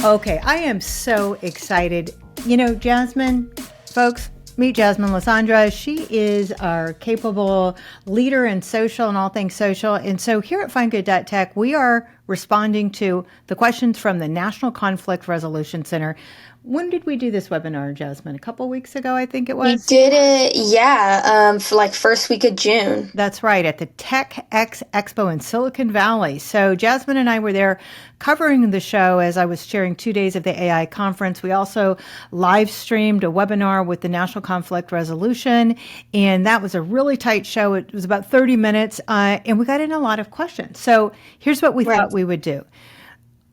Okay, I am so excited. You know, Jasmine, folks, meet Jasmine Lysandra. She is our capable leader in social and all things social. And so here at FindGood.tech, we are responding to the questions from the National Conflict Resolution Center. When did we do this webinar, Jasmine? A couple weeks ago, I think it was? We did it, for like first week of June. That's right, at the TechX Expo in Silicon Valley. So Jasmine and I were there covering the show as I was sharing 2 days of the AI conference. We also live streamed a webinar with the National Conflict Resolution, and that was a really tight show. It was about 30 minutes, and we got in a lot of questions. So here's what we thought we would do.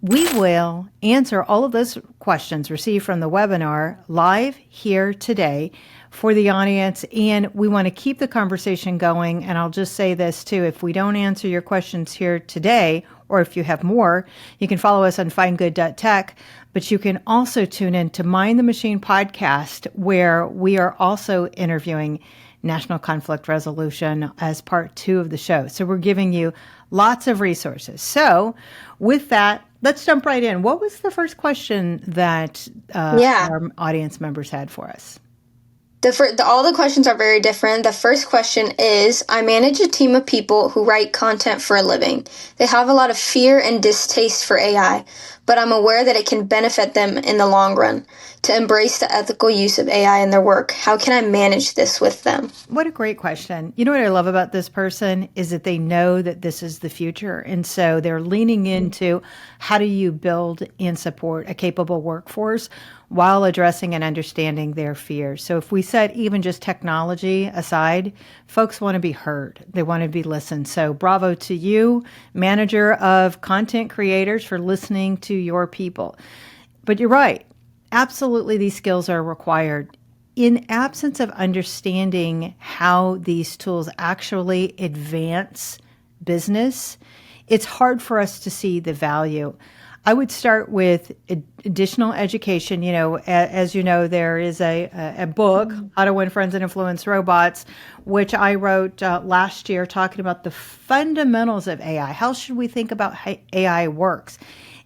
We will answer all of those questions received from the webinar live here today for the audience, and we want to keep the conversation going. And I'll just say this too, if we don't answer your questions here today, or if you have more, you can follow us on findgood.tech, but you can also tune in to Mind the Machine podcast, where we are also interviewing National Conflict Resolution as part 2 of the show. So we're giving you lots of resources. So with that, let's jump right in. What was the first question that our audience members had for us? All the questions are very different. The first question is, I manage a team of people who write content for a living. They have a lot of fear and distaste for AI, but I'm aware that it can benefit them in the long run to embrace the ethical use of AI in their work. How can I manage this with them? What a great question. You know what I love about this person is that they know that this is the future. And so they're leaning into how do you build and support a capable workforce while addressing and understanding their fears. So if we set even just technology aside, folks want to be heard. They want to be listened. So bravo to you, manager of content creators, for listening to your people. But you're right. Absolutely, these skills are required. In absence of understanding how these tools actually advance business, it's hard for us to see the value. I would start with additional education. You know, as you know, there is a book, How to Win Friends and Influence Robots, which I wrote last year talking about the fundamentals of AI. How should we think about how AI works?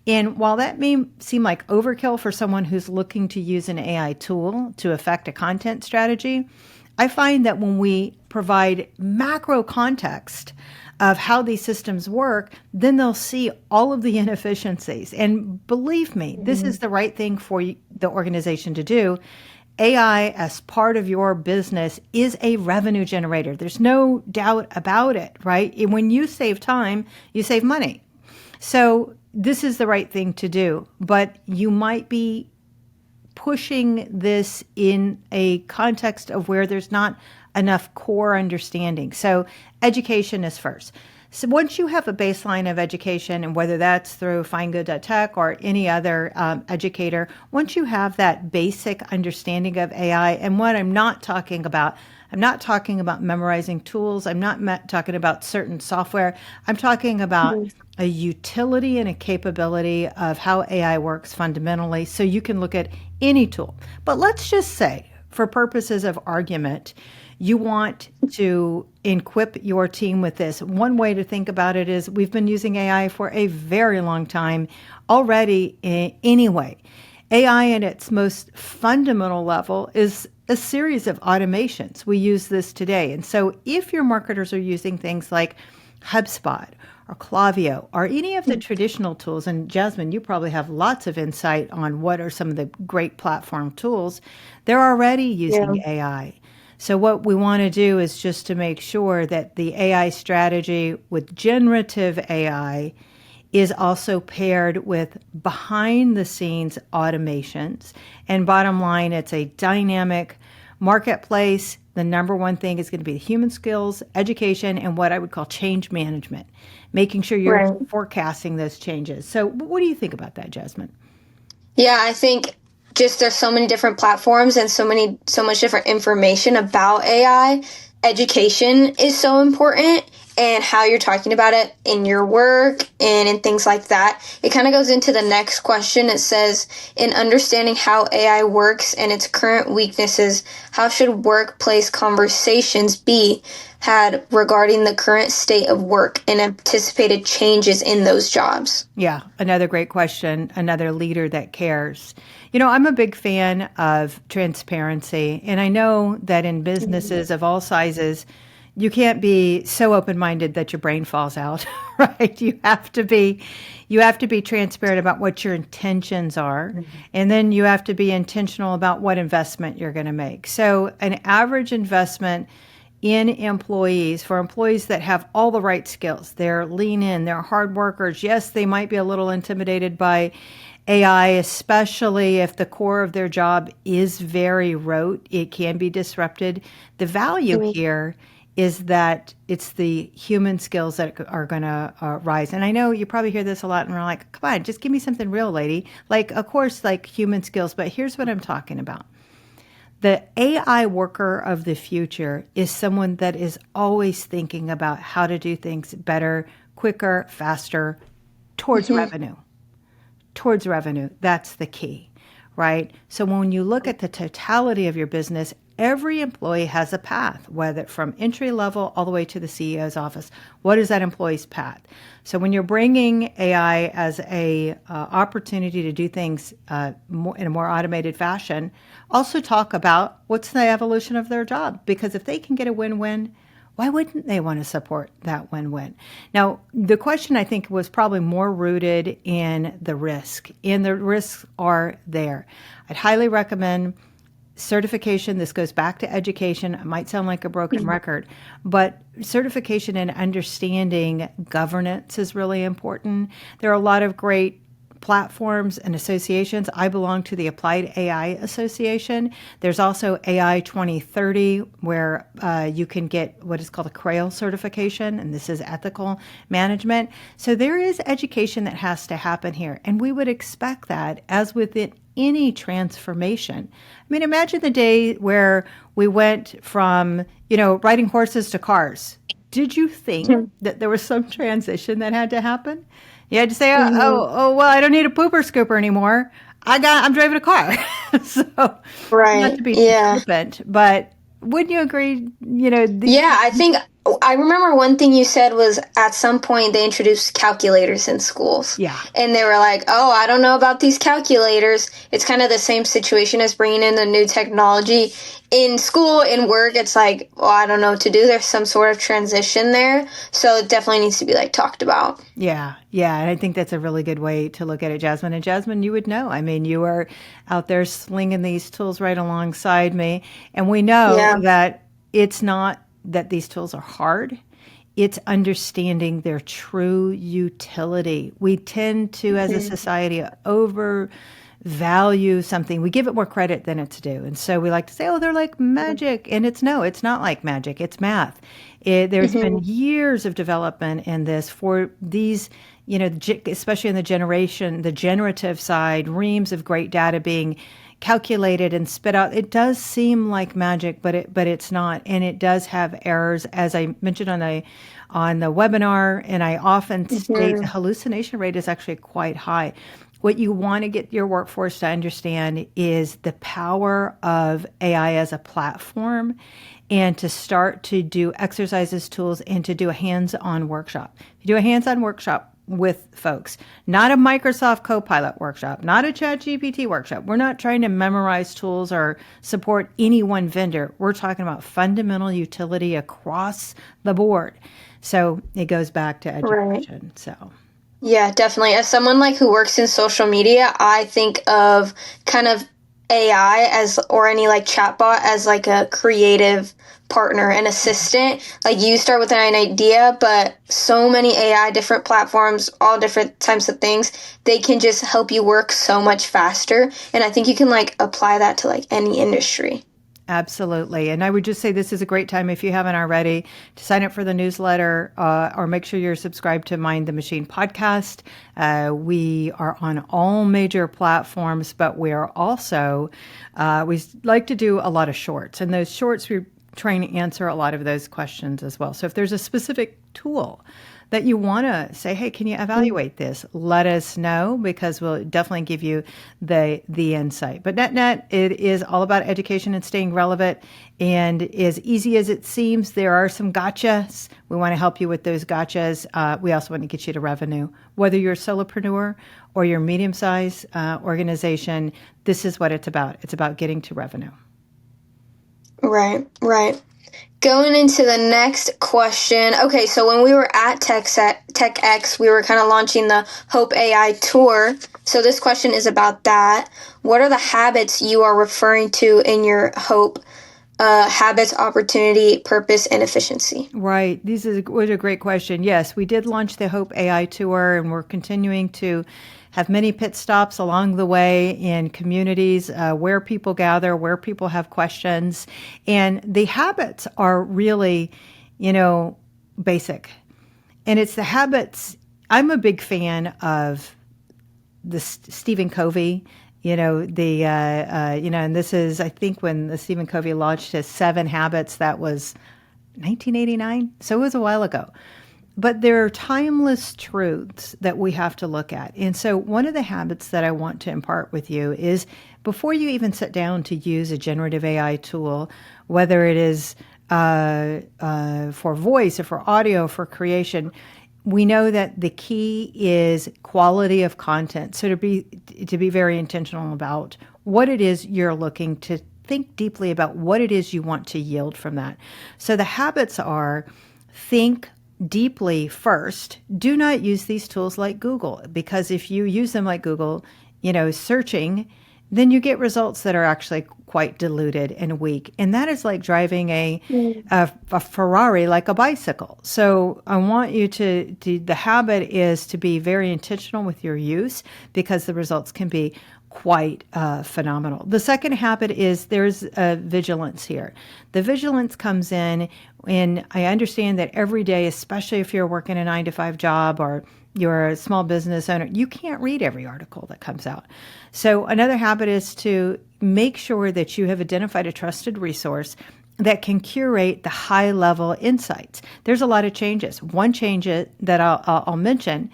And while that may seem like overkill for someone who's looking to use an AI tool to affect a content strategy, I find that when we provide macro context of how these systems work, then they'll see all of the inefficiencies. And believe me, this is the right thing for the organization to do. AI as part of your business is a revenue generator. There's no doubt about it, right? And when you save time, you save money. So this is the right thing to do, but you might be pushing this in a context of where there's not enough core understanding. So education is first. So once you have a baseline of education, and whether that's through FindGood.tech or any other educator, once you have that basic understanding of AI, and what I'm not talking about memorizing tools. I'm not talking about certain software. I'm talking about a utility and a capability of how AI works fundamentally. So you can look at any tool. But let's just say, for purposes of argument, you want to equip your team with this. One way to think about it is we've been using AI for a very long time already anyway. AI at its most fundamental level is a series of automations. We use this today. And so if your marketers are using things like HubSpot or Klaviyo or any of the traditional tools, and Jasmine, you probably have lots of insight on what are some of the great platform tools, they're already using AI. So what we want to do is just to make sure that the AI strategy with generative AI is also paired with behind the scenes automations. And bottom line, it's a dynamic marketplace. The number one thing is going to be the human skills, education, and what I would call change management, making sure you're forecasting those changes. So what do you think about that, Jasmine? Yeah, I think just there's so many different platforms and so much different information about AI. Education is so important. and how you're talking about it in your work and in things like that. It kind of goes into the next question. It says, in understanding how AI works and its current weaknesses, how should workplace conversations be had regarding the current state of work and anticipated changes in those jobs? Yeah, another great question, another leader that cares. I'm a big fan of transparency, and I know that in businesses of all sizes, you can't be so open-minded that your brain falls out, right? You have to be transparent about what your intentions are, and then you have to be intentional about what investment you're going to make. So, an average investment in employees, for employees that have all the right skills, they're lean in, they're hard workers. Yes, they might be a little intimidated by AI, especially if the core of their job is very rote. It can be disrupted. The value here is that it's the human skills that are going to rise. And I know you probably hear this a lot, and we're like, come on, just give me something real, lady. Like, of course, like human skills, but here's what I'm talking about. The AI worker of the future is someone that is always thinking about how to do things better, quicker, faster, towards revenue. Towards revenue. That's the key, right? So when you look at the totality of your business, every employee has a path, whether from entry level all the way to the CEO's office. What is that employee's path? So when you're bringing AI as a opportunity to do things in a more automated fashion, also talk about what's the evolution of their job. Because if they can get a win-win, why wouldn't they want to support that win-win? Now, the question I think was probably more rooted in the risk, and the risks are there. I'd highly recommend certification. This goes back to education. It might sound like a broken record, but certification and understanding governance is really important. There are a lot of great platforms and associations. I belong to the Applied AI Association. There's also AI 2030, where you can get what is called a CRAIL certification, and this is ethical management. So there is education that has to happen here, and we would expect that as within any transformation. I mean, imagine the day where we went from, riding horses to cars. Did you think that there was some transition that had to happen? You had to say, well, I don't need a pooper scooper anymore. I'm driving a car. So, not Right. to be too Yeah. flippant, but wouldn't you agree? Yeah, I think I remember one thing you said was at some point they introduced calculators in schools. Yeah. And they were like, oh, I don't know about these calculators. It's kind of the same situation as bringing in a new technology. In school, in work, it's like, well, I don't know what to do. There's some sort of transition there. So it definitely needs to be talked about. Yeah, yeah, and I think that's a really good way to look at it, Jasmine. And Jasmine, you would know. I mean, you are out there slinging these tools right alongside me, and we know Yeah. that it's not that these tools are hard. It's understanding their true utility. We tend to, as a society, overvalue something. We give it more credit than it's due. And so we like to say, oh, they're like magic. And it's not like magic. It's math. There's been years of development in this for these, especially in the generative side, reams of great data being calculated and spit out. It does seem like magic, but it's not, and it does have errors, as I mentioned on the webinar. And I often state the hallucination rate is actually quite high. What you want to get your workforce to understand is the power of AI as a platform, and to start to do exercises, tools, and to do a hands-on workshop. You do a hands-on workshop with folks, not a Microsoft Copilot workshop, not a ChatGPT workshop. We're not trying to memorize tools or support any one vendor. We're talking about fundamental utility across the board. So it goes back to education. Right. So. Yeah, definitely. As someone who works in social media, I think of kind of AI or any chatbot as a creative partner and assistant. You start with an idea, but so many AI, different platforms, all different types of things, they can just help you work so much faster. And I think you can apply that to any industry. Absolutely. And I would just say this is a great time, if you haven't already, to sign up for the newsletter or make sure you're subscribed to Mind the Machine podcast. We are on all major platforms, but we are also, we like to do a lot of shorts. And those shorts, we trying to answer a lot of those questions as well. So if there's a specific tool that you want to say, hey, can you evaluate this? Let us know, because we'll definitely give you the insight. But net, it is all about education and staying relevant. And as easy as it seems, there are some gotchas. We want to help you with those gotchas. We also want to get you to revenue. Whether you're a solopreneur or you're a medium-sized organization, this is what it's about. It's about getting to revenue. Right. Going into the next question. Okay, so when we were at TechX, we were kind of launching the H.O.P.E AI tour. So this question is about that. What are the habits you are referring to in your H.O.P.E? Habits, opportunity, purpose, and efficiency. Right. This is a great question. Yes, we did launch the H.O.P.E AI tour, and we're continuing to have many pit stops along the way in communities where people gather, where people have questions. And the habits are really, basic. And it's the habits. I'm a big fan of the Stephen Covey. And this is, I think, when the Stephen Covey launched his 7 Habits, that was 1989. So it was a while ago. But there are timeless truths that we have to look at. And so one of the habits that I want to impart with you is, before you even sit down to use a generative AI tool, whether it is for voice or for audio, for creation, we know that the key is quality of content. So to be very intentional about what it is you're looking to think deeply about, what it is you want to yield from that. So the habits are: think deeply first. Do not use these tools like Google, because if you use them like Google, searching, then you get results that are actually quite diluted and weak. And that is like driving a Ferrari like a bicycle. So I want you the habit is to be very intentional with your use, because the results can be quite phenomenal. The second habit is there's vigilance here. The vigilance comes in, and I understand that every day, especially if you're working a 9-to-5 job or you're a small business owner, you can't read every article that comes out. So another habit is to make sure that you have identified a trusted resource that can curate the high-level insights. There's a lot of changes. One change that I'll mention,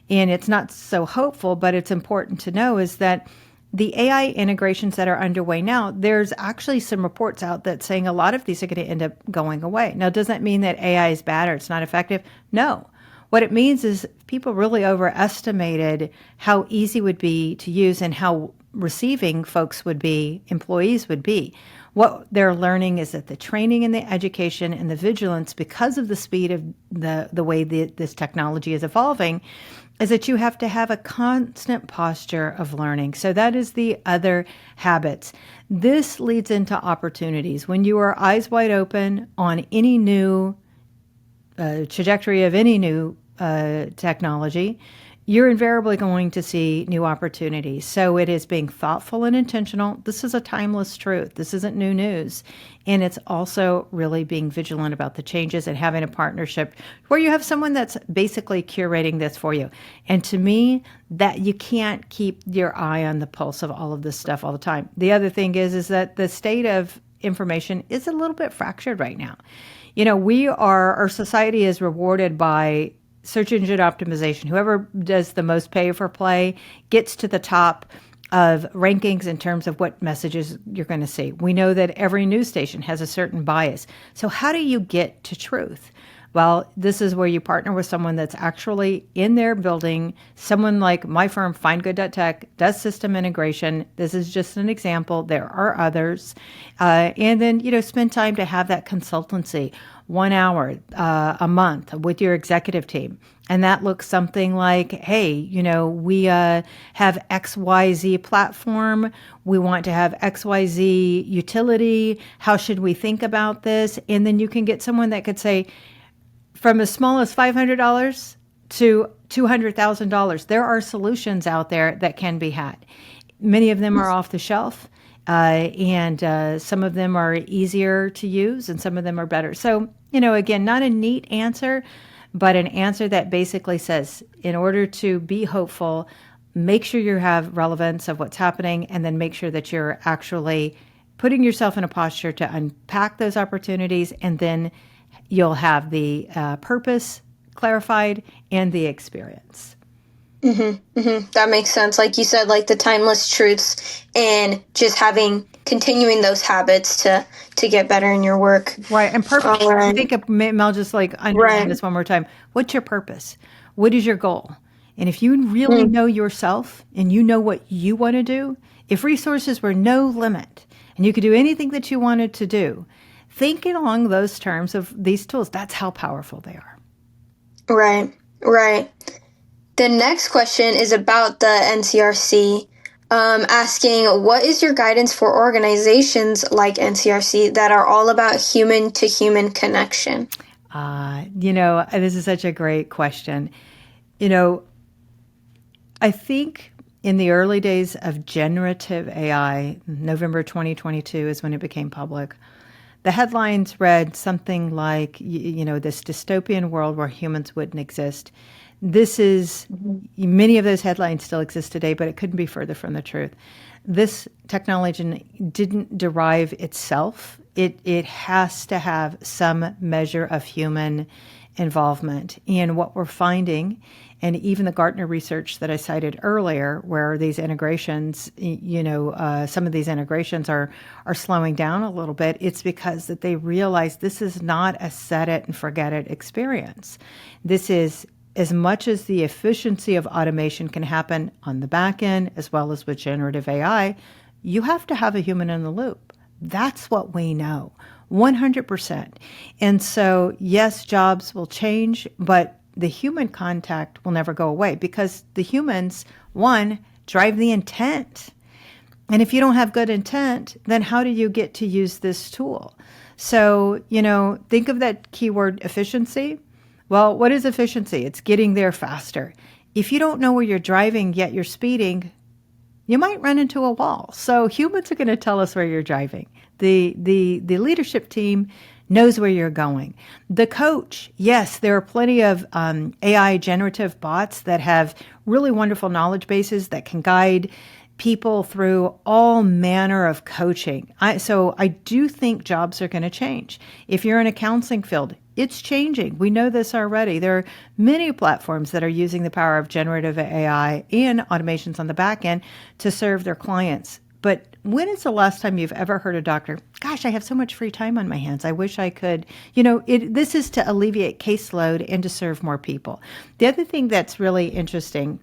and it's not so hopeful, but it's important to know, is that the AI integrations that are underway now, there's actually some reports out that saying a lot of these are going to end up going away. Now, does that mean that AI is bad or it's not effective? No. What it means is people really overestimated how easy it would be to use and how receiving folks would be, employees would be. What they're learning is that the training and the education and the vigilance, because of the speed of the way this technology is evolving, is that you have to have a constant posture of learning. So that is the other habits. This leads into opportunities. When you are eyes wide open on any new trajectory of any new technology, you're invariably going to see new opportunities. So it is being thoughtful and intentional. This is a timeless truth. This isn't new news. And it's also really being vigilant about the changes and having a partnership where you have someone that's basically curating this for you. And to me, that you can't keep your eye on the pulse of all of this stuff all the time. The other thing is that the state of information is a little bit fractured right now. Our society is rewarded by search engine optimization. Whoever does the most pay for play gets to the top of rankings in terms of what messages you're going to see. We know that every news station has a certain bias. So how do you get to truth? Well, this is where you partner with someone that's actually in their building. Someone like my firm, FindGood.tech, does system integration. This is just an example. There are others. And then, spend time to have that consultancy, 1 hour a month with your executive team. And that looks something like, hey, we have XYZ platform. We want to have XYZ utility. How should we think about this? And then you can get someone that could say, from as small as $500 to $200,000, there are solutions out there that can be had. Many of them are off the shelf, and some of them are easier to use, and some of them are better. So, again, not a neat answer, but an answer that basically says, in order to be hopeful, make sure you have relevance of what's happening, and then make sure that you're actually putting yourself in a posture to unpack those opportunities, and then you'll have the purpose clarified and the experience. That makes sense. Like you said, like the timeless truths and just continuing those habits to get better in your work. Right. And purpose. I think Mel, just like underline this one more time. What's your purpose? What is your goal? And if you really know yourself and you know what you want to do, if resources were no limit and you could do anything that you wanted to do, thinking along those terms of these tools, that's how powerful they are. Right. The next question is about the NCRC, asking, what is your guidance for organizations like NCRC that are all about human-to-human connection? This is such a great question. I think in the early days of generative AI, November 2022 is when it became public. The headlines read something like, this dystopian world where humans wouldn't exist. Many of those headlines still exist today, but it couldn't be further from the truth. This technology didn't derive itself. It has to have some measure of human involvement. And what we're finding, and even the Gartner research that I cited earlier, where these integrations, some of these integrations are slowing down a little bit, it's because that they realize this is not a set it and forget it experience. This is, as much as the efficiency of automation can happen on the back end, as well as with generative AI, you have to have a human in the loop. That's what we know, 100%. And so, yes, jobs will change, but the human contact will never go away because the humans, one, drive the intent. And if you don't have good intent, then how do you get to use this tool? So, think of that keyword efficiency. Well, what is efficiency? It's getting there faster. If you don't know where you're driving, yet you're speeding, you might run into a wall. So humans are going to tell us where you're driving. The leadership team knows where you're going. The coach, yes, there are plenty of AI generative bots that have really wonderful knowledge bases that can guide people through all manner of coaching. So I do think jobs are going to change. If you're in a counseling field, it's changing. We know this already. There are many platforms that are using the power of generative AI and automations on the back end to serve their clients. But when is the last time you've ever heard a doctor, gosh, I have so much free time on my hands. I wish I could, this is to alleviate caseload and to serve more people. The other thing that's really interesting,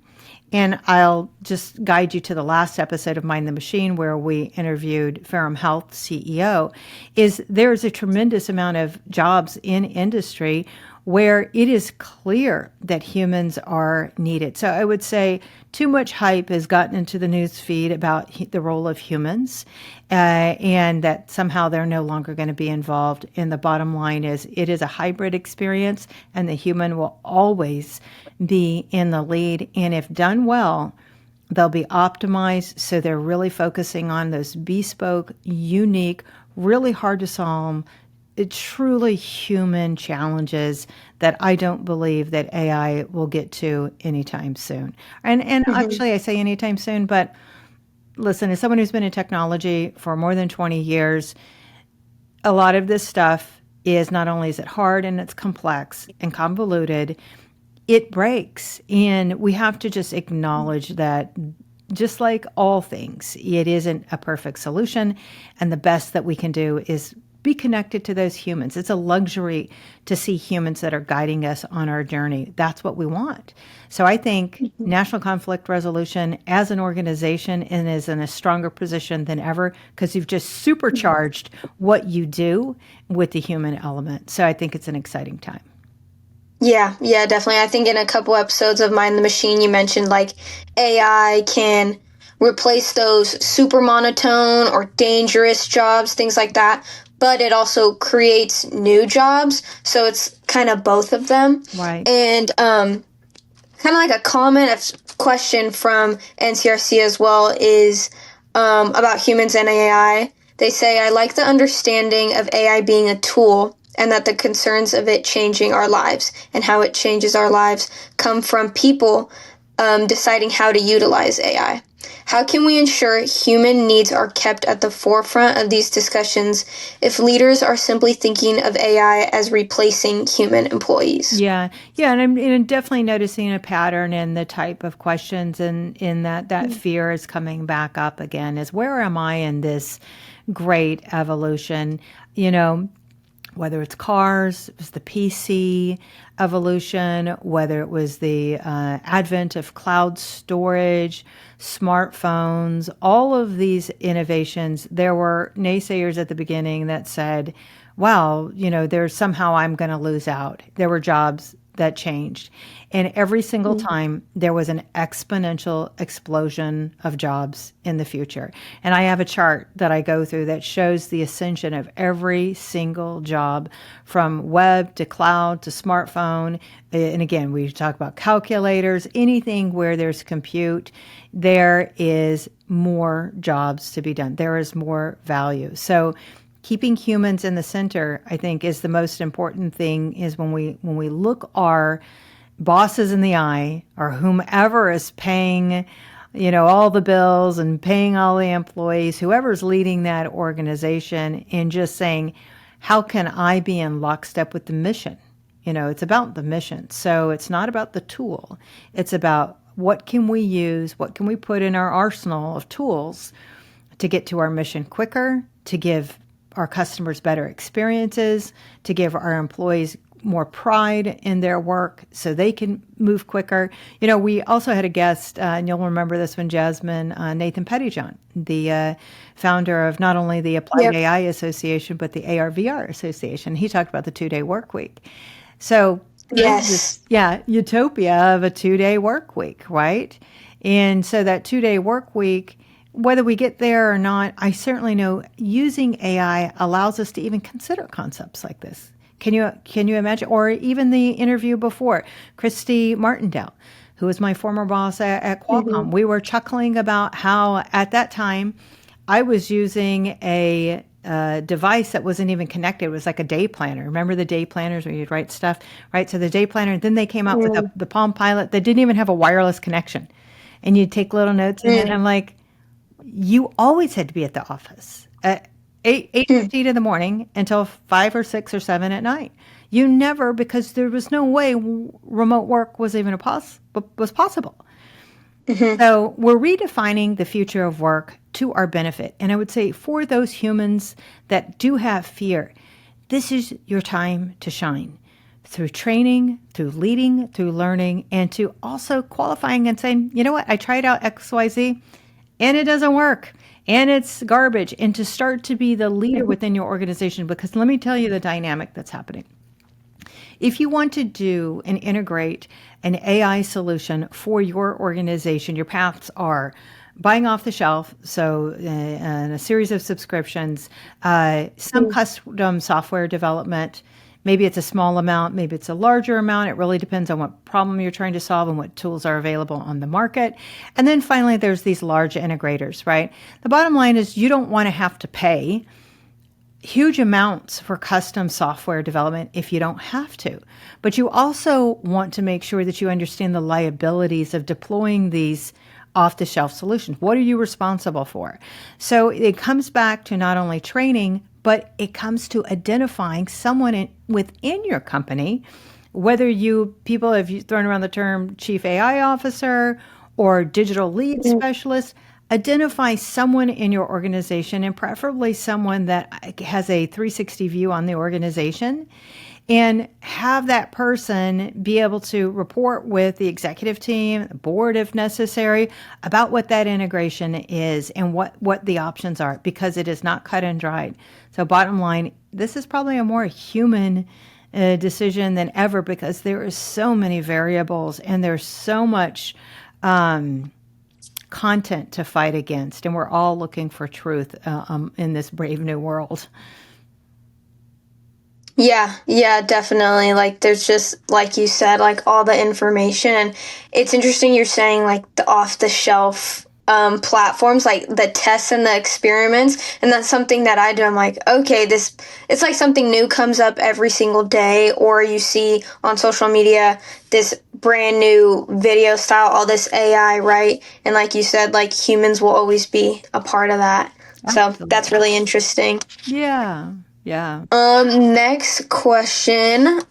and I'll just guide you to the last episode of Mind the Machine where we interviewed Ferrum Health CEO, is there is a tremendous amount of jobs in industry where it is clear that humans are needed. So I would say too much hype has gotten into the news feed about the role of humans and that somehow they're no longer going to be involved. And the bottom line is it is a hybrid experience and the human will always be in the lead. And if done well, they'll be optimized. So they're really focusing on those bespoke, unique, really hard to solve, truly human challenges that I don't believe that AI will get to anytime soon. And actually I say anytime soon, but listen, as someone who's been in technology for more than 20 years, a lot of this stuff is not only is it hard and it's complex and convoluted, it breaks. And we have to just acknowledge that just like all things, it isn't a perfect solution. And the best that we can do is be connected to those humans. It's a luxury to see humans that are guiding us on our journey. That's what we want. So I think National Conflict Resolution as an organization is in a stronger position than ever because you've just supercharged what you do with the human element. So I think it's an exciting time. Yeah, definitely. I think in a couple episodes of Mind the Machine, you mentioned like AI can replace those super monotone or dangerous jobs, things like that. But it also creates new jobs. So it's kind of both of them. Right. And kind of like a question from NCRC as well is about humans and AI. They say, I like the understanding of AI being a tool and that the concerns of it changing our lives and how it changes our lives come from people deciding how to utilize AI. How can we ensure human needs are kept at the forefront of these discussions if leaders are simply thinking of AI as replacing human employees? Yeah, yeah, and I'm definitely noticing a pattern in the type of questions, and in that fear is coming back up again. Is where am I in this great evolution? You know, whether it's cars, it was the PC evolution, whether it was the advent of cloud storage, smartphones, all of these innovations. There were naysayers at the beginning that said, wow, there's somehow I'm going to lose out. There were jobs that changed. And every single time there was an exponential explosion of jobs in the future. And I have a chart that I go through that shows the ascension of every single job from web to cloud to smartphone. And again, we talk about calculators, anything where there's compute, there is more jobs to be done. There is more value. So keeping humans in the center, I think, is the most important thing. Is when we look our bosses in the eye, or whomever is paying, all the bills and paying all the employees, whoever's leading that organization, and just saying, how can I be in lockstep with the mission? It's about the mission. So it's not about the tool. It's about what can we use, what can we put in our arsenal of tools to get to our mission quicker, to give our customers better experiences, to give our employees more pride in their work so they can move quicker. We also had a guest, and you'll remember this one, Jasmine, Nathan Pettyjohn, the founder of not only the Applied AI Association, but the AR/VR Association. He talked about the 2-day work week. So Yes. utopia of a 2-day work week, right? And so that 2-day work week, whether we get there or not, I certainly know using AI allows us to even consider concepts like this. Can you imagine? Or even the interview before, Christy Martindale, who was my former boss at Qualcomm. We were chuckling about how at that time I was using a device that wasn't even connected. It was like a day planner. Remember the day planners where you'd write stuff, right? So the day planner, and then they came out with the Palm Pilot that didn't even have a wireless connection. And you'd take little notes in it. And I'm like, you always had to be at the office at 8:15 in the morning until 5 or 6 or 7 at night. You never, because there was no way remote work was even was possible. So we're redefining the future of work to our benefit. And I would say for those humans that do have fear, this is your time to shine through training, through leading, through learning, and to also qualifying and saying, you know what, I tried out XYZ and it doesn't work and it's garbage. And to start to be the leader within your organization, because let me tell you the dynamic that's happening. If you want to do and integrate an AI solution for your organization, your paths are buying off the shelf, so a series of subscriptions, some custom software development. Maybe it's a small amount, maybe it's a larger amount. It really depends on what problem you're trying to solve and what tools are available on the market. And then finally, there's these large integrators, right? The bottom line is you don't want to have to pay huge amounts for custom software development if you don't have to. But you also want to make sure that you understand the liabilities of deploying these off-the-shelf solutions. What are you responsible for? So it comes back to not only training, but it comes to identifying someone within your company, whether people have thrown around the term chief AI officer or digital lead specialist. Identify someone in your organization, and preferably someone that has a 360 view on the organization, and have that person be able to report with the executive team, the board if necessary, about what that integration is and what the options are, because it is not cut and dried. So bottom line, this is probably a more human decision than ever, because there is so many variables and there's so much content to fight against, and we're all looking for truth in this brave new world. Yeah, definitely. Like, there's just, like you said, like all the information. And it's interesting you're saying like the off the shelf platforms, like the tests and the experiments. And that's something that I do. I'm like, okay, it's like something new comes up every single day, or you see on social media this brand new video style, all this AI, right? And like you said, like humans will always be a part of that. So that's really interesting. Yeah. Yeah. Next question.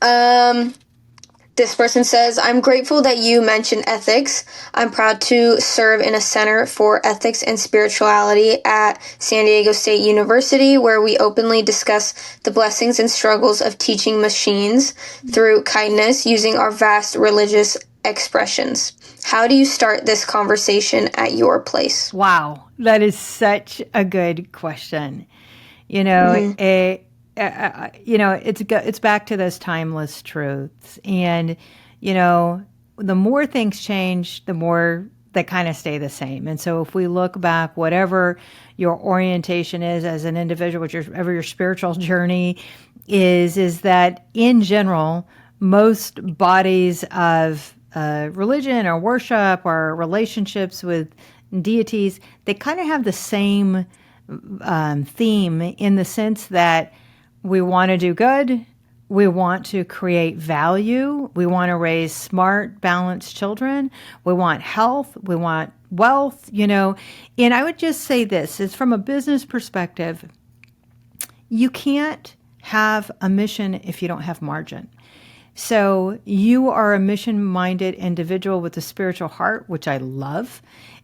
This person says, I'm grateful that you mentioned ethics. I'm proud to serve in a center for ethics and spirituality at San Diego State University, where we openly discuss the blessings and struggles of teaching machines through kindness using our vast religious expressions. How do you start this conversation at your place? Wow. That is such a good question. You know, it's back to those timeless truths. And, the more things change, the more they kind of stay the same. And so if we look back, whatever your orientation is as an individual, whatever your spiritual journey is that in general, most bodies of religion or worship or relationships with deities, they kind of have the same theme in the sense that we want to do good, we want to create value, we want to raise smart, balanced children, we want health, we want wealth, And I would just say this is from a business perspective, you can't have a mission if you don't have margin. So you are a mission-minded individual with a spiritual heart, which I love,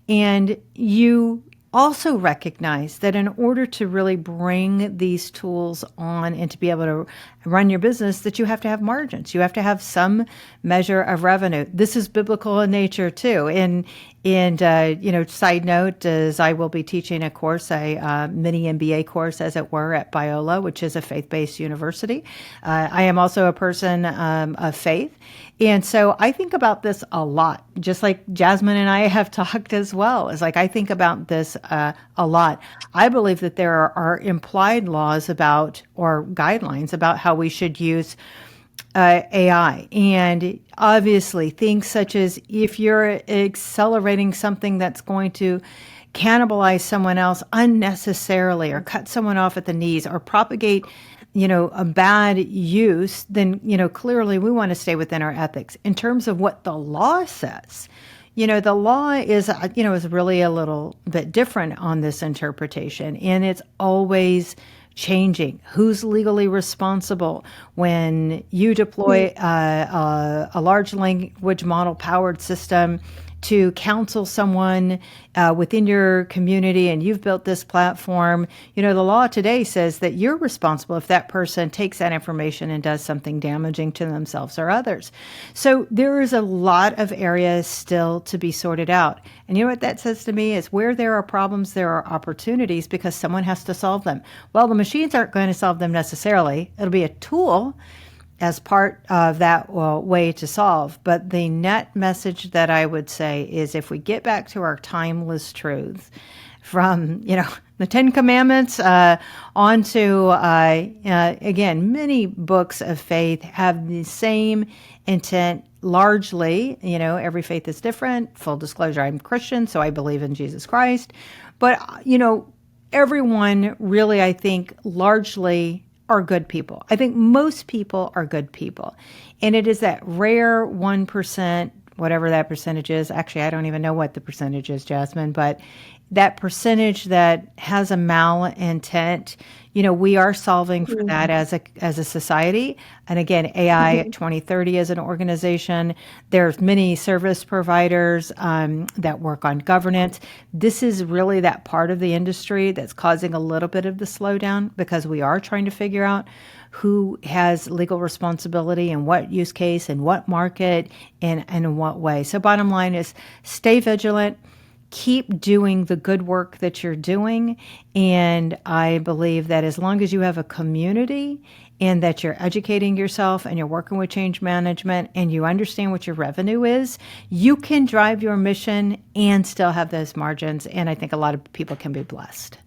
and you also recognize that in order to really bring these tools on and to be able to run your business, that you have to have margins. You have to have some measure of revenue. This is biblical in nature too. And side note is I will be teaching a course, a mini MBA course, as it were, at Biola, which is a faith-based university. I am also a person of faith. And so I think about this a lot, just like Jasmine and I have talked as well. It's like I think about this a lot. I believe that there are implied laws about, or guidelines about how we should use AI. And obviously things such as if you're accelerating something that's going to cannibalize someone else unnecessarily or cut someone off at the knees or propagate a bad use, then, clearly we want to stay within our ethics. In terms of what the law says, the law is really a little bit different on this interpretation, and it's always changing. Who's legally responsible when you deploy a large language model powered system to counsel someone within your community, and you've built this platform? The law today says that you're responsible if that person takes that information and does something damaging to themselves or others. So there is a lot of areas still to be sorted out. And you know what that says to me is where there are problems, there are opportunities, because someone has to solve them. Well, the machines aren't going to solve them necessarily. It'll be a tool as part of that way to solve. But the net message that I would say is if we get back to our timeless truths from, the Ten Commandments onto, again, many books of faith have the same intent largely. Every faith is different. Full disclosure, I'm Christian, so I believe in Jesus Christ. But, everyone really, I think, largely are good people. I think most people are good people. And it is that rare 1%, whatever that percentage is. Actually, I don't even know what the percentage is, Jasmine, but that percentage that has a malintent, we are solving for that as a society. And again, AI 2030 as an organization, there's many service providers that work on governance. This is really that part of the industry that's causing a little bit of the slowdown, because we are trying to figure out who has legal responsibility and what use case and what market and in what way. So bottom line is stay vigilant. Keep doing the good work that you're doing. And I believe that as long as you have a community and that you're educating yourself and you're working with change management and you understand what your revenue is, you can drive your mission and still have those margins. And I think a lot of people can be blessed.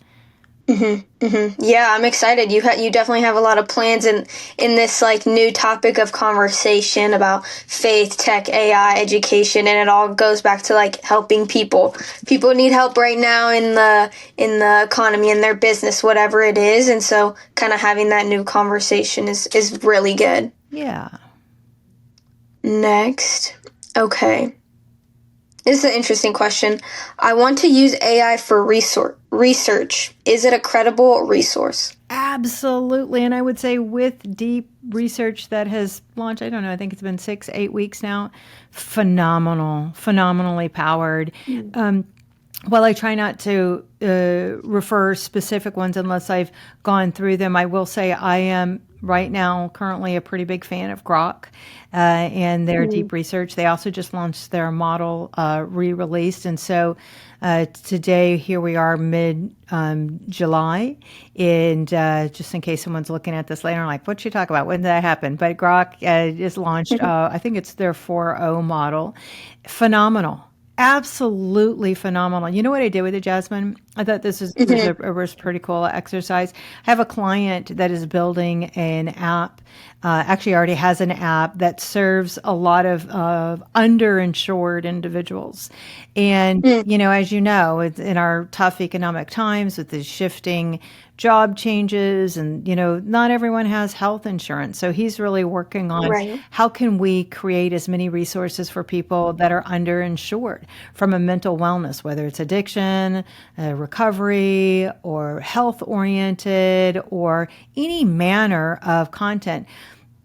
Yeah, I'm excited. You definitely have a lot of plans in this like new topic of conversation about faith, tech, AI, education, and it all goes back to like helping people. People need help right now in the economy, in their business, whatever it is, and so kind of having that new conversation is really good. Yeah. Next. Okay. This is an interesting question. I want to use AI for research. Is it a credible resource? Absolutely. And I would say with deep research that has launched, I don't know, I think it's been 6, 8 weeks now, phenomenally powered. While I try not to refer specific ones unless I've gone through them, I will say I am right now currently a pretty big fan of Grok and their deep research. They also just launched their model re-released, and so today here we are mid July, and just in case someone's looking at this later, like, what you talk about? When did that happen? But Grok just launched. I think it's their 4.0 model. Phenomenal. Absolutely phenomenal. You know what I did with it, Jasmine? I thought was a pretty cool exercise. I have a client that is building an app, actually already has an app that serves a lot of underinsured individuals. And, as you know, it's in our tough economic times with the shifting job changes and, not everyone has health insurance. So he's really working on Right. how can we create as many resources for people that are underinsured from a mental wellness, whether it's addiction, recovery, or health oriented, or any manner of content.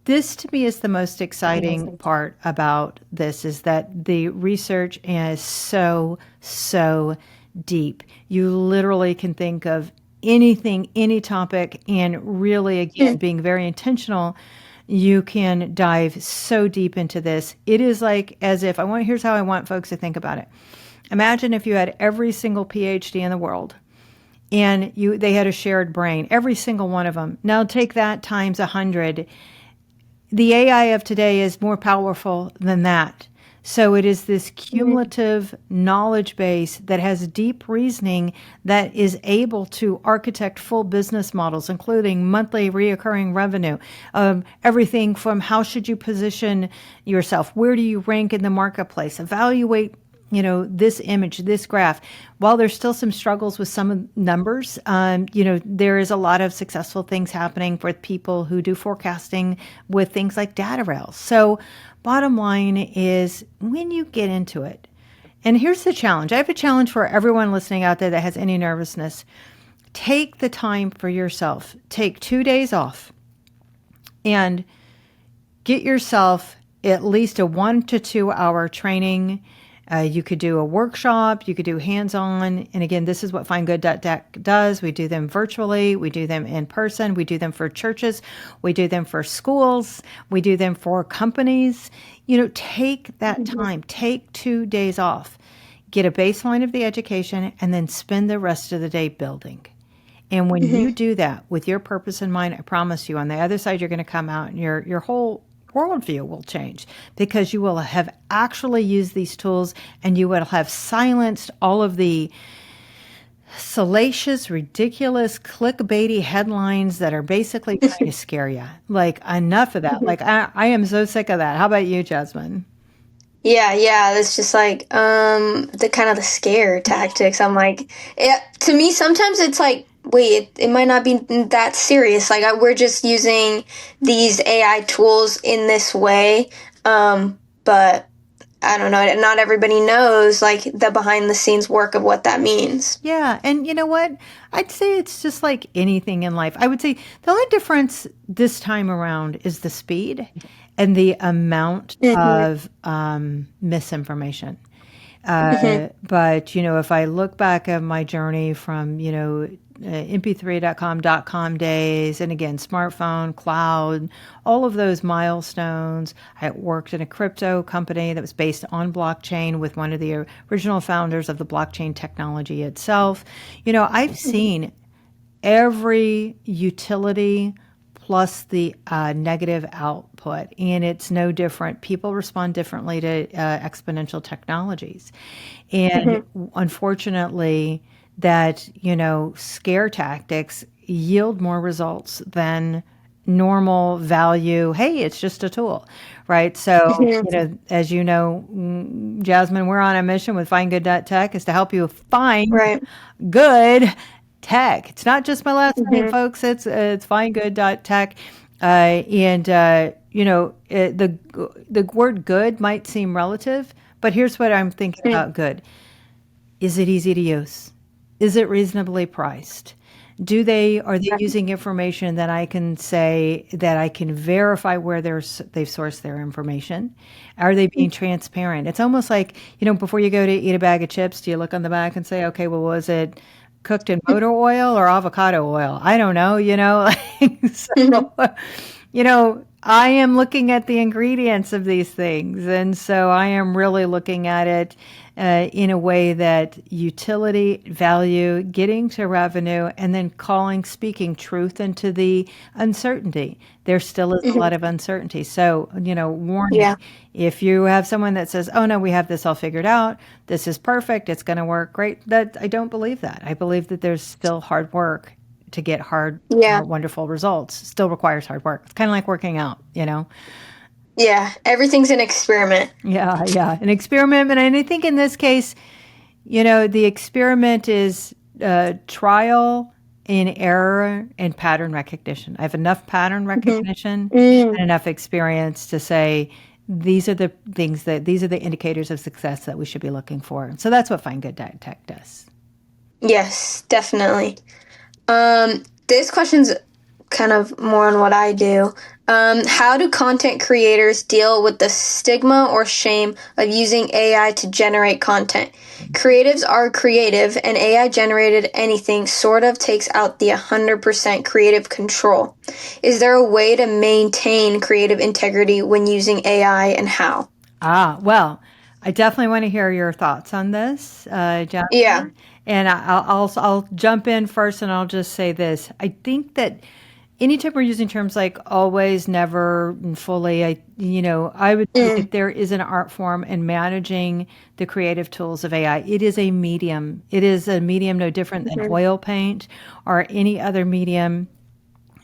This to me is the most exciting part about this is that the research is so deep. You literally can think of anything, any topic, and really, again, being very intentional, you can dive so deep into this. It is like as if here's how I want folks to think about it. Imagine if you had every single PhD in the world and they had a shared brain, every single one of them. Now take that times 100. The AI of today is more powerful than that. So it is this cumulative knowledge base that has deep reasoning that is able to architect full business models, including monthly reoccurring revenue, everything from how should you position yourself, where do you rank in the marketplace, evaluate this image, this graph. While there's still some struggles with some numbers, there is a lot of successful things happening for people who do forecasting with things like data rails. So bottom line is when you get into it, and here's the challenge. I have a challenge for everyone listening out there that has any nervousness. Take the time for yourself. Take 2 days off and get yourself at least a 1 to 2 hour training. You could do a workshop, you could do hands-on. And again, this is what FindGood.tech does. We do them virtually, we do them in person, we do them for churches, we do them for schools, we do them for companies. Take that time, take 2 days off, get a baseline of the education, and then spend the rest of the day building. And when you do that with your purpose in mind, I promise you on the other side, you're going to come out and your whole worldview will change because you will have actually used these tools and you will have silenced all of the salacious, ridiculous, clickbaity headlines that are basically trying to scare you. Like, enough of that. Like, I am so sick of that. How about you, Jasmine? Yeah, that's just like the kind of the scare tactics. I'm like, to me sometimes it's like, wait, it might not be that serious. Like we're just using these AI tools in this way, but I don't know. Not everybody knows like the behind the scenes work of what that means. Yeah. And you know what? I'd say it's just like anything in life. I would say the only difference this time around is the speed and the amount of misinformation. But, if I look back at my journey from, mp3.com days, and again, smartphone, cloud, all of those milestones. I worked in a crypto company that was based on blockchain with one of the original founders of the blockchain technology itself. I've seen every utility plus the negative output, and it's no different. People respond differently to exponential technologies. And unfortunately, that, scare tactics yield more results than normal value. Hey, it's just a tool, right? So, Mhm. as you know, Jasmine, we're on a mission with findgood.tech is to help you find Right. good tech. It's not just my last name, Mhm. folks. It's findgood.tech. The word good might seem relative, but here's what I'm thinking Mhm. about good. Is it easy to use? Is it reasonably priced? Are they Right. using information that I can say that I can verify where they've sourced their information? Are they being transparent? It's almost like, before you go to eat a bag of chips, do you look on the back and say, okay, well, was it cooked in motor oil or avocado oil? I don't know, Mhm. so, I am looking at the ingredients of these things. And so I am really looking at it in a way that utility, value, getting to revenue, and then speaking truth into the uncertainty. There still is a Mhm. lot of uncertainty. So, Yeah. warning, if you have someone that says, oh no, we have this all figured out, this is perfect, it's going to work great, that I don't believe that. I believe that there's still hard work to get Yeah. wonderful results. Still requires hard work. It's kind of like working out. Yeah. Everything's an experiment. Yeah, yeah. An experiment. And I think in this case, the experiment is trial and error and pattern recognition. I have enough pattern Mhm. recognition Mm. and enough experience to say these are the indicators of success that we should be looking for. So that's what Find Good Tech does. Yes, definitely. This question's kind of more on what I do. How do content creators deal with the stigma or shame of using AI to generate content? Creatives are creative, and AI generated anything sort of takes out the 100% creative control. Is there a way to maintain creative integrity when using AI, and how? Well, I definitely want to hear your thoughts on this, Yeah. Jasmine. And I'll jump in first, and I'll just say this: I think that anytime we're using terms like always, never, and fully, I would say Mm. that there is an art form in managing the creative tools of AI. It is a medium. It is a medium no different than Mhm. oil paint or any other medium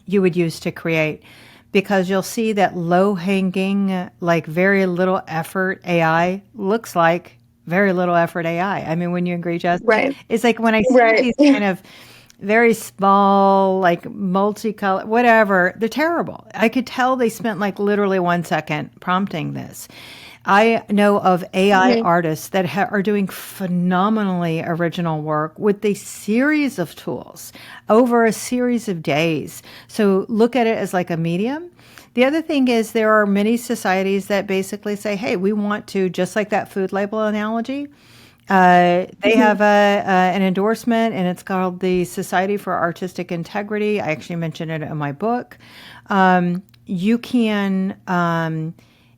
you would use to create, because you'll see that low hanging, like very little effort AI looks like very little effort AI. I mean, when you agree, Justin, Right. it's like when I see Right. these kind of very small, like multicolor, whatever, they're terrible. I could tell they spent like literally 1 second prompting this. I know of AI Mhm. artists that are doing phenomenally original work with a series of tools over a series of days. So look at it as like a medium. The other thing is there are many societies that basically say, hey, we want to, just like that food label analogy, they Mhm. have an endorsement, and it's called the Society for Artistic Integrity. I actually mentioned it in my book. You can,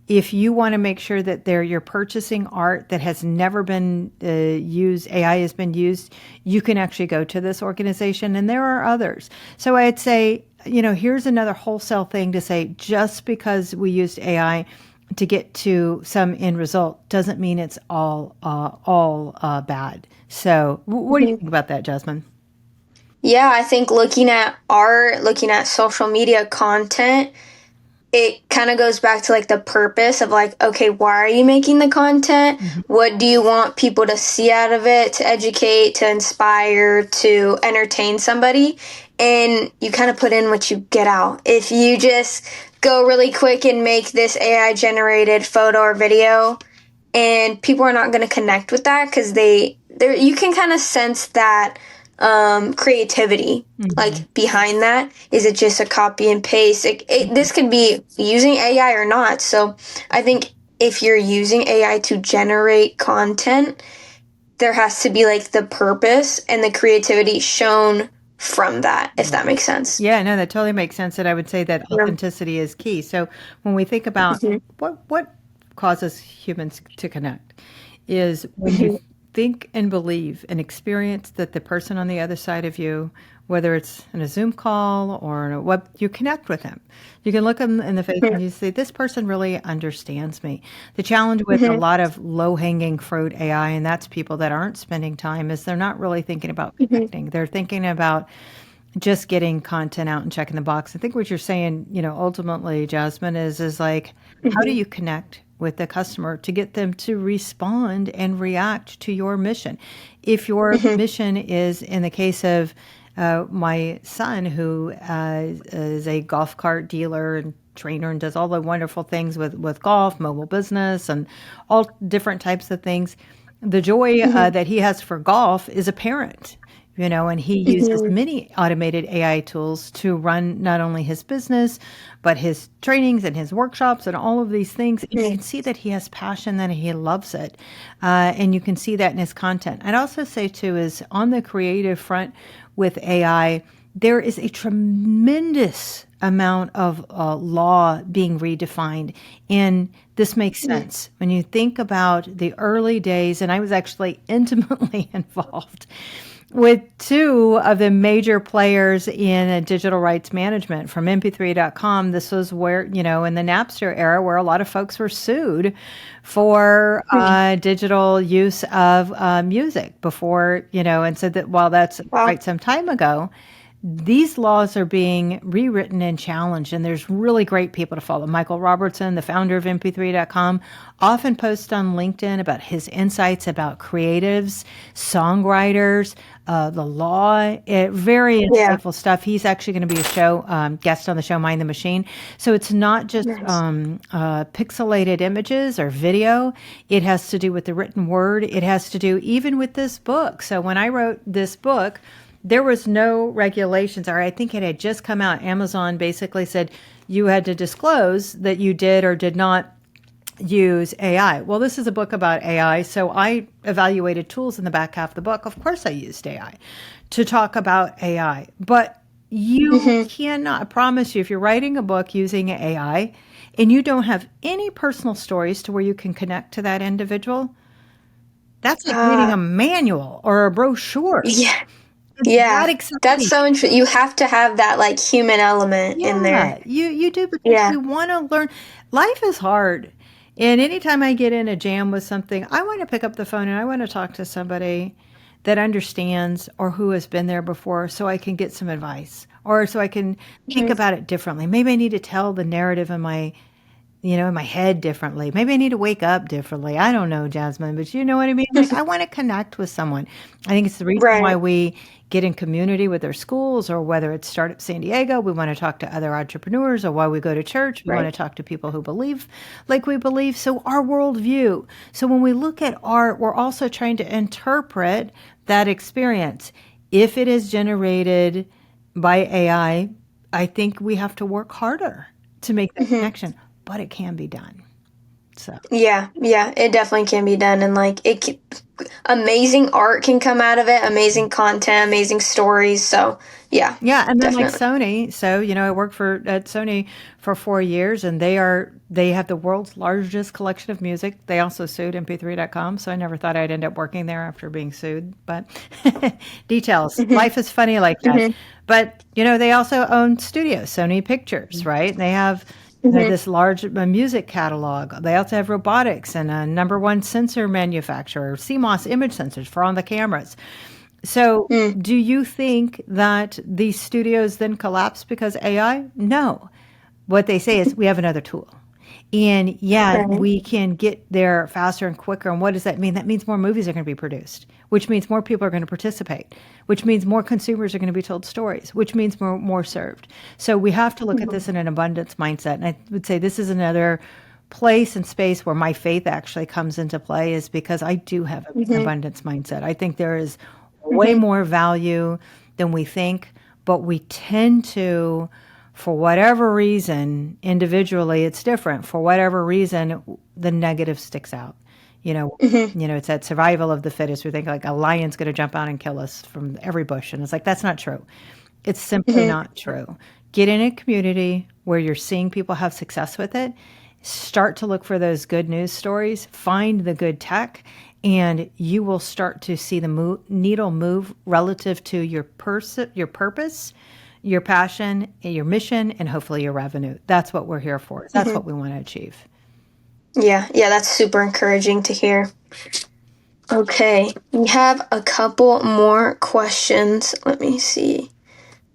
if you want to make sure that you're purchasing art that has never been used, AI has been used, you can actually go to this organization, and there are others. So I'd say, here's another wholesale thing to say: just because we used AI to get to some end result doesn't mean it's all bad. So, what do you Mhm. think about that, Jasmine? Yeah, I think looking at art, looking at social media content, it kind of goes back to like the purpose of like, okay, why are you making the content? Mhm. What do you want people to see out of it, to educate, to inspire, to entertain somebody? And you kind of put in what you get out. If you just go really quick and make this AI generated photo or video, and people are not going to connect with that because you can kind of sense that creativity Mhm. like behind that. Is it just a copy and paste? This could be using AI or not. So I think if you're using AI to generate content, there has to be like the purpose and the creativity shown from that, if that makes sense. Yeah, no, that totally makes sense. And I would say that Yeah. authenticity is key. So when we think about Mhm. what causes humans to connect, is when you Mhm. think and believe and experience that the person on the other side of you, whether it's in a Zoom call or in a web, you connect with them. You can look them in the face and you say, this person really understands me. The challenge with a lot of low-hanging fruit AI, and that's people that aren't spending time, is they're not really thinking about connecting. They're thinking about just getting content out and checking the box. I think what you're saying, ultimately, Jasmine, is like, how do you connect with the customer to get them to respond and react to your mission? If your mission is, in the case of my son, who is a golf cart dealer and trainer and does all the wonderful things with golf, mobile business, and all different types of things, the joy that he has for golf is apparent. And he uses many automated AI tools to run not only his business, but his trainings and his workshops and all of these things. And you can see that he has passion, that he loves it. And you can see that in his content. I'd also say, too, is on the creative front with AI, there is a tremendous amount of law being redefined. And this makes sense. When you think about the early days, and I was actually intimately involved with two of the major players in digital rights management, from mp3.com. This was where, in the Napster era, where a lot of folks were sued for digital use of music before, and said that while that's quite some time ago, these laws are being rewritten and challenged, and there's really great people to follow. Michael Robertson, the founder of mp3.com, often posts on LinkedIn about his insights about creatives, songwriters, the law, very insightful stuff. He's actually going to be a guest on the show, Mind the Machine. So it's not just pixelated images or video. It has to do with the written word. It has to do even with this book. So when I wrote this book, there was no regulations, or I think it had just come out. Amazon basically said you had to disclose that you did or did not use AI. Well, this is a book about AI, so I evaluated tools in the back half of the book. Of course, I used AI to talk about AI, but you cannot, I promise you, if you're writing a book using AI and you don't have any personal stories to where you can connect to that individual, that's like reading a manual or a brochure. Yeah. It's Yeah, that exciting. that's so interesting. You have to have that like human element in there. You do, because you want to learn. Life is hard. And anytime I get in a jam with something, I want to pick up the phone and I want to talk to somebody that understands or who has been there before, so I can get some advice, or so I can think about it differently. Maybe I need to tell the narrative in my head differently. Maybe I need to wake up differently. I don't know, Jasmine, but you know what I mean? Like, I want to connect with someone. I think it's the reason why we get in community with our schools, or whether it's Startup San Diego, we want to talk to other entrepreneurs, or why we go to church, we want to talk to people who believe like we believe. So our worldview. So when we look at art, we're also trying to interpret that experience. If it is generated by AI, I think we have to work harder to make that connection. But it can be done. So yeah, it definitely can be done, and like amazing art can come out of it, amazing content, amazing stories. So yeah, and then definitely. like Sony. So I worked at Sony for 4 years, and they have the world's largest collection of music. They also sued mp3.com, so I never thought I'd end up working there after being sued. But details, life is funny like that. But they also own studios, Sony Pictures, right? And they have this large music catalog. They also have robotics and a #1 sensor manufacturer, CMOS image sensors for on the cameras. So do you think that these studios then collapse because AI? No. What they say is, we have another tool. And we can get there faster and quicker. And what does that mean? That means more movies are going to be produced, which means more people are going to participate, which means more consumers are going to be told stories, which means more served. So we have to look at this in an abundance mindset. And I would say this is another place and space where my faith actually comes into play, is because I do have an abundance mindset. I think there is way more value than we think, but we tend to, for whatever reason, individually, it's different. For whatever reason, the negative sticks out. It's that survival of the fittest. We think like a lion's going to jump out and kill us from every bush. And it's like, that's not true. It's simply not true. Get in a community where you're seeing people have success with it. start to look for those good news stories, find the good tech, and you will start to see the needle move relative to your purpose, your passion, your mission, and hopefully your revenue. That's what we're here for. That's what we want to achieve. Yeah, that's super encouraging to hear. Okay, we have a couple more questions. Let me see.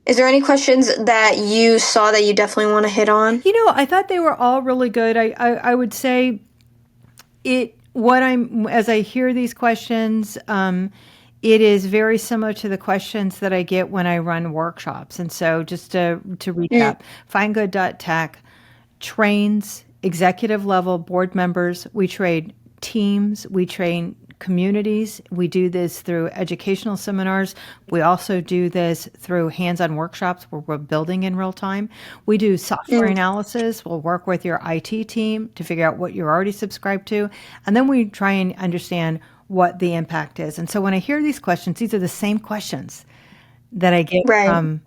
Is there any questions that you saw that you definitely want to hit on? I thought they were all really good. I would say as I hear these questions, it is very similar to the questions that I get when I run workshops. And so just to recap, findgood.tech trains executive level board members. We train teams. We train communities. We do this through educational seminars. We also do this through hands-on workshops where we're building in real time. We do software analysis. We'll work with your IT team to figure out what you're already subscribed to. And then we try and understand what the impact is. And so when I hear these questions, these are the same questions that I get from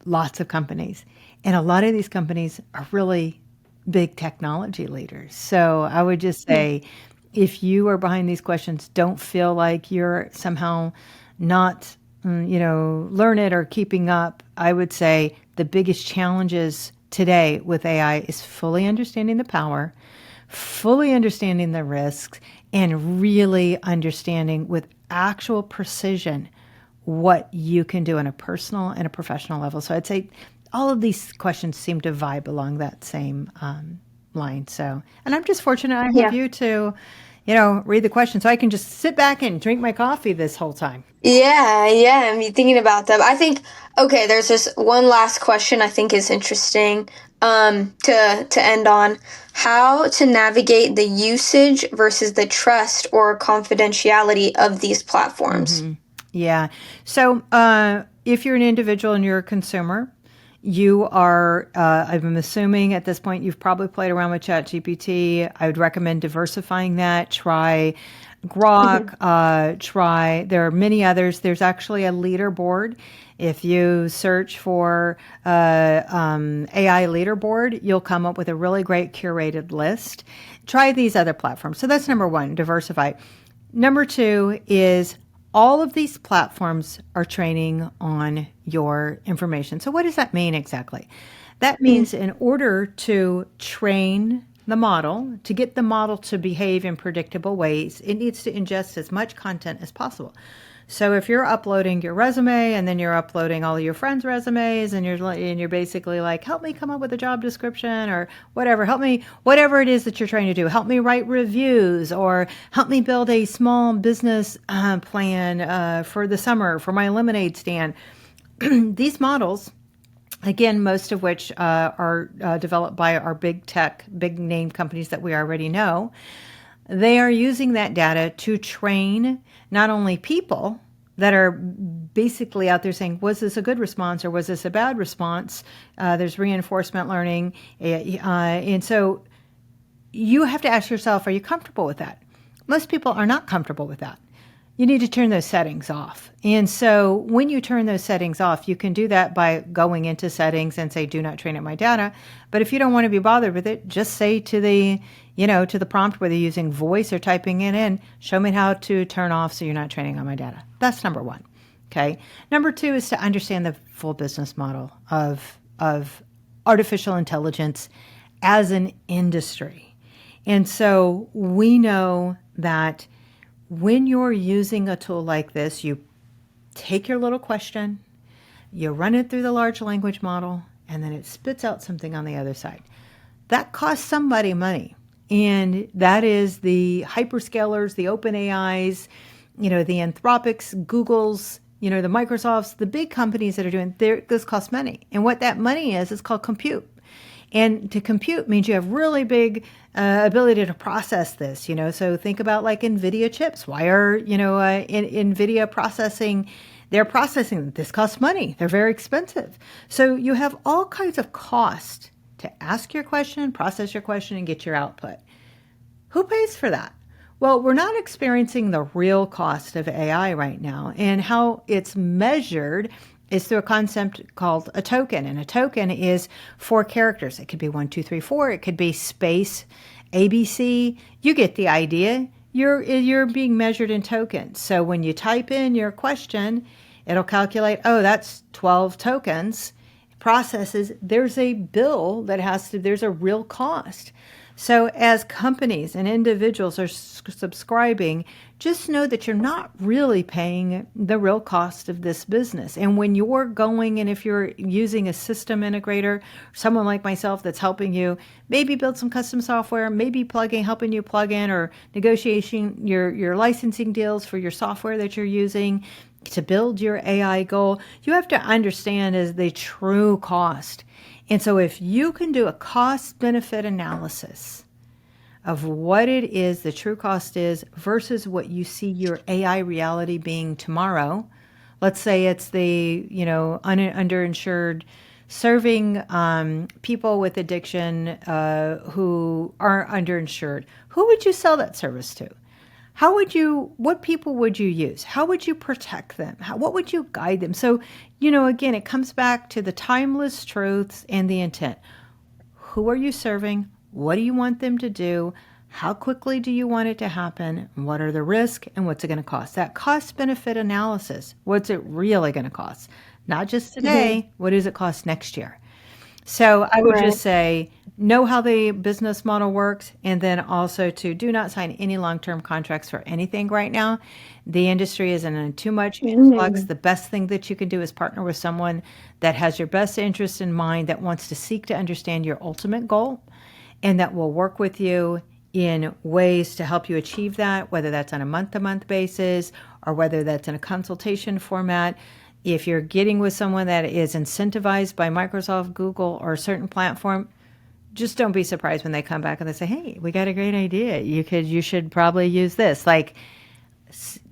lots of companies. And a lot of these companies are really big technology leaders. So I would just say, if you are behind these questions, don't feel like you're somehow not, learn it or keeping up. I would say the biggest challenges today with AI is fully understanding the power, fully understanding the risks, and really understanding with actual precision what you can do on a personal and a professional level. So I'd say all of these questions seem to vibe along that same line. So, and I'm just fortunate I have you to, read the questions so I can just sit back and drink my coffee this whole time. Yeah, I'm thinking about them. I think, okay, there's this one last question I think is interesting to end on. How to navigate the usage versus the trust or confidentiality of these platforms. Yeah. So if you're an individual and you're a consumer, you are, I'm assuming at this point, you've probably played around with ChatGPT. I would recommend diversifying that. Try Grok, there are many others. There's actually a leaderboard. If you search for AI leaderboard, you'll come up with a really great curated list. Try these other platforms. So that's number one, diversify. Number two is all of these platforms are training on your information. So what does that mean exactly? That means in order to train the model, to get the model to behave in predictable ways, it needs to ingest as much content as possible. So if you're uploading your resume and then you're uploading all of your friends' resumes and you're basically like, help me come up with a job description or whatever, help me, whatever it is that you're trying to do, help me write reviews or help me build a small business plan for the summer for my lemonade stand. These models, again, most of which are developed by our big tech, big name companies that we already know, they are using that data to train not only people that are basically out there saying, was this a good response or was this a bad response? There's reinforcement learning. And so you have to ask yourself, are you comfortable with that? Most people are not comfortable with that. You need to turn those settings off. And so when you turn those settings off, you can do that by going into settings and say, do not train on my data. But if you don't want to be bothered with it, just say to the, to the prompt, whether you're using voice or typing it in, show me how to turn off so you're not training on my data. That's number one. Okay. Number two is to understand the full business model of artificial intelligence as an industry. And so we know that when you're using a tool like this, you take your little question, you run it through the large language model, and then it spits out something on the other side. That costs somebody money. And that is the hyperscalers, the OpenAIs, the Anthropics, Googles, the Microsofts, the big companies that are doing this costs money. And what that money is called compute. And to compute means you have really big ability to process this, So think about like NVIDIA chips. Why are, NVIDIA processing? They're processing. This costs money. They're very expensive. So you have all kinds of cost to ask your question, process your question, and get your output. Who pays for that? Well, we're not experiencing the real cost of AI right now, and how it's measured is through a concept called a token. And a token is 4 characters. It could be 1, 2, 3, 4. It could be space, ABC. You get the idea. You're being measured in tokens. So when you type in your question, it'll calculate, oh, that's 12 tokens. Processes, there's a bill that there's a real cost. So as companies and individuals are subscribing, just know that you're not really paying the real cost of this business. And when you're going, and if you're using a system integrator, someone like myself that's helping you maybe build some custom software, maybe helping you plug in or negotiating your licensing deals for your software that you're using to build your AI goal, you have to understand is the true cost. And so if you can do a cost benefit analysis of what it is, the true cost is versus what you see your AI reality being tomorrow, let's say it's the, underinsured, serving people with addiction who are underinsured. Who would you sell that service to? What people would you use? How would you protect them? What would you guide them? So, again, it comes back to the timeless truths and the intent. Who are you serving? What do you want them to do? How quickly do you want it to happen? What are the risks and what's it going to cost? That cost benefit analysis. What's it really going to cost? Not just today. What does it cost next year? So I would just say, know how the business model works, and then also to do not sign any long-term contracts for anything right now. The industry is in too much influx. The best thing that you can do is partner with someone that has your best interest in mind, that wants to seek to understand your ultimate goal, and that will work with you in ways to help you achieve that, whether that's on a month-to-month basis or whether that's in a consultation format. If you're getting with someone that is incentivized by Microsoft, Google, or a certain platform, just don't be surprised when they come back and they say, hey, we got a great idea. You should probably use this.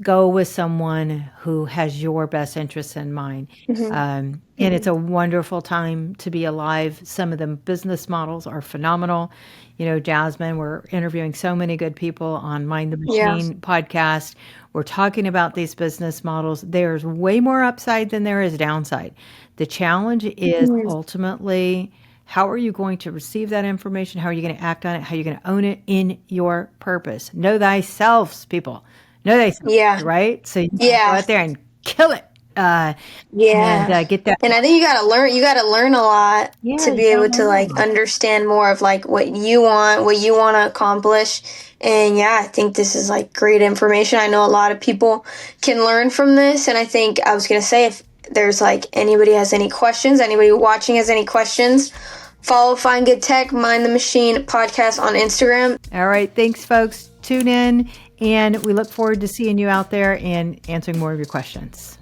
Go with someone who has your best interests in mind. And it's a wonderful time to be alive. Some of the business models are phenomenal. Jasmine, we're interviewing so many good people on Mind the Machine podcast. We're talking about these business models. There's way more upside than there is downside. The challenge is ultimately, how are you going to receive that information? How are you going to act on it? How are you going to own it in your purpose? Know thyself, people. Know thyself, right? So you go out there and kill it. And get that. And I think you gotta learn a lot to be able to understand more of what you want to accomplish. And I think this is great information. I know a lot of people can learn from this. And I think I was gonna say, if there's anybody has any questions, anybody watching has any questions, follow Find Good Tech, Mind the Machine podcast on Instagram. All right, thanks folks. Tune in, and we look forward to seeing you out there and answering more of your questions.